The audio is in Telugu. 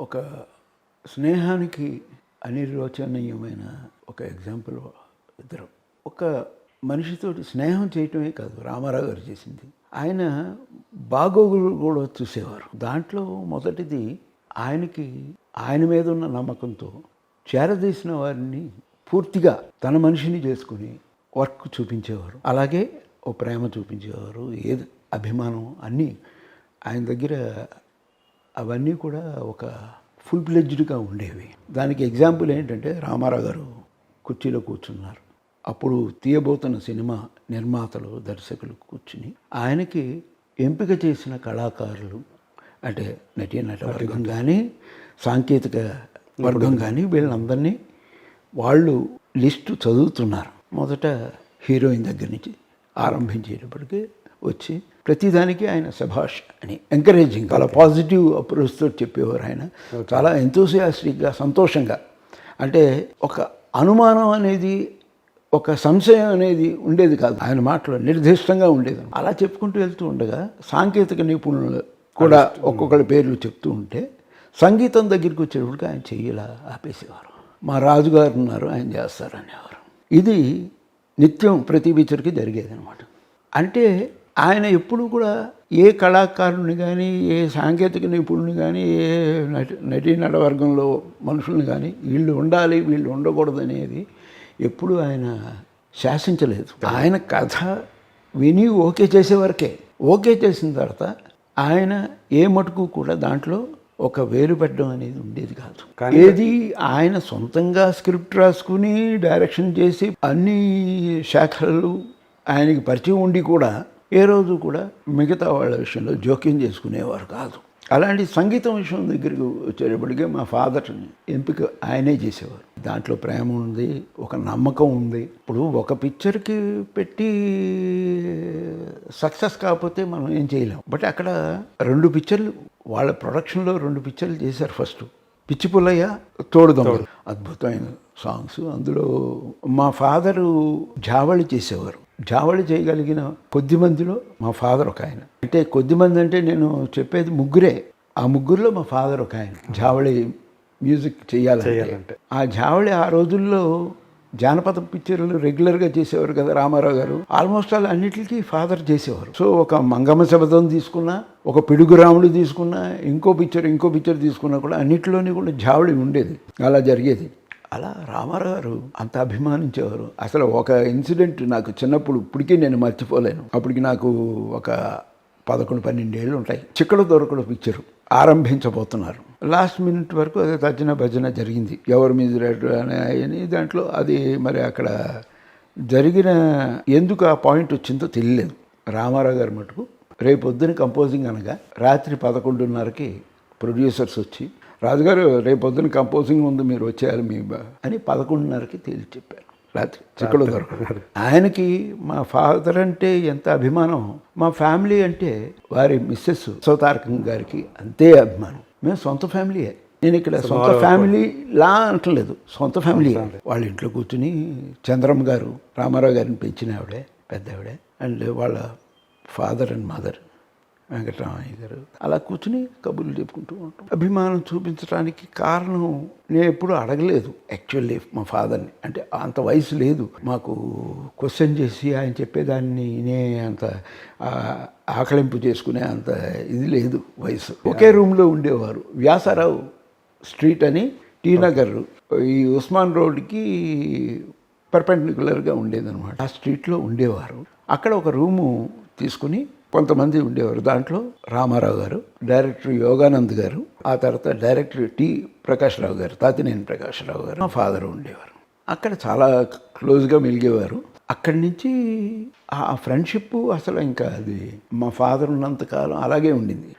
ఒక స్నేహానికి అనిర్వచనీయమైన ఒక ఎగ్జాంపుల్ ఇద్దరు. ఒక మనిషితోటి స్నేహం చేయటమే కాదు రామారావు గారు చేసింది, ఆయన బాగోగులు కూడా చూసేవారు. దాంట్లో మొదటిది ఆయనకి ఆయన మీద ఉన్న నమ్మకంతో చేరదీసిన వారిని పూర్తిగా తన మనిషిని చేసుకుని వర్క్ చూపించేవారు. అలాగే ఓ ప్రేమ చూపించేవారు, ఏది అభిమానం అన్నీ ఆయన దగ్గర అవన్నీ కూడా ఒక ఫుల్ ప్లెడ్జ్డ్గా ఉండేవి. దానికి ఎగ్జాంపుల్ ఏంటంటే రామారావు గారు కుర్చీలో కూర్చున్నారు. అప్పుడు తీయబోతున్న సినిమా నిర్మాతలు దర్శకులు కూర్చుని ఆయనకి ఎంపిక చేసిన కళాకారులు అంటే నటవర్గం కానీ సాంకేతిక వర్గం కానీ వీళ్ళందరినీ వాళ్ళు లిస్టు చదువుతున్నారు. మొదట హీరోయిన్ దగ్గర నుంచి ఆరంభించేటప్పటికి వచ్చి ప్రతిదానికి ఆయన శభాష్ అని ఎంకరేజింగ్ చాలా పాజిటివ్ అప్రోచ్తో చెప్పేవారు. ఆయన చాలా ఎంతూసియాస్టిక్గా సంతోషంగా, అంటే ఒక అనుమానం అనేది ఒక సంశయం అనేది ఉండేది కాదు ఆయన మాటలో, నిర్దిష్టంగా ఉండేది. అలా చెప్పుకుంటూ వెళ్తూ ఉండగా సాంకేతిక నిపుణులు కూడా ఒక్కొక్కరి పేర్లు చెప్తూ ఉంటే సంగీతం దగ్గరికి వచ్చేటప్పటికి ఆయన చెయ్యలా ఆపేసేవారు. మా రాజుగారు ఉన్నారు ఆయన చేస్తారు అనేవారు. ఇది నిత్యం ప్రతి పిక్చర్కి జరిగేది అనమాట. అంటే ఆయన ఎప్పుడు కూడా ఏ కళాకారుని కానీ ఏ సాంకేతిక నిపుణుని కానీ ఏ నటీనటవర్గంలో మనుషుల్ని కానీ వీళ్ళు ఉండాలి వీళ్ళు ఉండకూడదు అనేది ఎప్పుడు ఆయన శాసించలేదు. ఆయన కథ విని ఓకే చేసే వరకే, ఓకే చేసిన తర్వాత ఆయన ఏ మటుకు కూడా దాంట్లో ఒక వేలు పెట్టడం అనేది ఉండేది కాదు. ఏది ఆయన సొంతంగా స్క్రిప్ట్ రాసుకుని డైరెక్షన్ చేసి అన్ని శాఖలు ఆయనకి పరిచయం ఉండి కూడా ఏ రోజు కూడా మిగతా వాళ్ళ విషయంలో జోక్యం చేసుకునేవారు కాదు. అలాంటి సంగీతం విషయం దగ్గరికి వచ్చేటప్పటికే మా ఫాదర్ని ఎంపిక ఆయనే చేసేవారు. దాంట్లో ప్రేమ ఉంది, ఒక నమ్మకం ఉంది. ఇప్పుడు ఒక పిక్చర్కి పెట్టి సక్సెస్ కాకపోతే మనం ఏం చేయలేం. బట్ అక్కడ 2 పిక్చర్లు వాళ్ళ ప్రొడక్షన్లో 2 పిక్చర్లు చేశారు. ఫస్ట్ పిచ్చి పుల్లయ్య, తోడు దొంగలు, అద్భుతమైన సాంగ్స్. అందులో మా ఫాదరు జావళి చేసేవారు. జావళి చేయగలిగిన కొద్ది మందిలో మా ఫాదర్ ఒక ఆయన. అంటే కొద్ది మంది అంటే నేను చెప్పేది ముగ్గురే. ఆ ముగ్గురులో మా ఫాదర్ ఒక ఆయన జావళి మ్యూజిక్ చేయాలంటే. ఆ జావళి ఆ రోజుల్లో జానపద పిక్చర్లు రెగ్యులర్గా చేసేవారు కదా రామారావు గారు. ఆల్మోస్ట్ ఆల్ అన్నిటికీ ఫాదర్ చేసేవారు. సో ఒక మంగమ్మ శబదం తీసుకున్నా, ఒక పిడుగురాముడు తీసుకున్నా, ఇంకో పిక్చర్ తీసుకున్నా కూడా అన్నిటిలోని కూడా జావళి ఉండేది. అలా జరిగేది. అలా రామారావు గారు అంత అభిమానించేవారు. అసలు ఒక ఇన్సిడెంట్ నాకు చిన్నప్పుడు ఇప్పటికీ నేను మర్చిపోలేను. అప్పటికి నాకు ఒక 11-12 ఏళ్ళు ఉంటాయి. చిక్కడు దొరకడు పిక్చరు ఆరంభించబోతున్నారు. లాస్ట్ మినిట్ వరకు అదే తర్జన భజన జరిగింది. ఎవరి మీద రేటు అని దాంట్లో అది మరి అక్కడ జరిగిన ఎందుకు ఆ పాయింట్ వచ్చిందో తెలియలేదు. రామారావు గారు మటుకు రేపొద్దున కంపోజింగ్ అనగా రాత్రి 11:30కి ప్రొడ్యూసర్స్ వచ్చి, రాజుగారు రేపొద్దున కంపోజింగ్ ఉంది మీరు వచ్చేయాలి మీ అని 11:30కి తేల్చి చెప్పారు. రాత్రి చిక్కడు దొరకదు. ఆయనకి మా ఫాదర్ అంటే ఎంత అభిమానం, మా ఫ్యామిలీ అంటే వారి మిస్సెస్ సౌతారకం గారికి అంతే అభిమానం. మేము సొంత ఫ్యామిలీయే. నేను ఇక్కడ సొంత ఫ్యామిలీ లా అంటలేదు, సొంత ఫ్యామిలీ. వాళ్ళ ఇంట్లో కూర్చుని చంద్రమ్మ గారు రామారావు గారిని పెంచిన ఆవిడే, పెద్ద ఆవిడే, అండ్ వాళ్ళ ఫాదర్ అండ్ మదర్ వెంకటరామయ్య గారు అలా కూర్చుని కబుర్లు చెప్పుకుంటూ ఉంటాం. అభిమానం చూపించడానికి కారణం నేను ఎప్పుడు అడగలేదు యాక్చువల్లీ మా ఫాదర్ని. అంటే అంత వయసు లేదు మాకు క్వశ్చన్ చేసి ఆయన చెప్పేదాన్ని అంత ఆకలింపు చేసుకునే అంత ఇది లేదు వయసు. ఒకే రూమ్లో ఉండేవారు. వ్యాసారావు స్ట్రీట్ అని టీ నగర్ ఈ ఉస్మాన్ రోడ్కి పర్పెండిక్యులర్గా ఉండేదన్నమాట. ఆ స్ట్రీట్లో ఉండేవారు. అక్కడ ఒక రూము తీసుకుని కొంతమంది ఉండేవారు. దాంట్లో రామారావు గారు, డైరెక్టర్ యోగానంద్ గారు, ఆ తర్వాత డైరెక్టర్ టి ప్రకాశ్రావు గారు, తాతినేని ప్రకాశ్రావు గారు, మా ఫాదర్ ఉండేవారు. అక్కడ చాలా క్లోజ్గా మెలిగేవారు. అక్కడి నుంచి ఆ ఫ్రెండ్షిప్ అసలు ఇంకా అది మా ఫాదర్ ఉన్నంతకాలం అలాగే ఉండింది.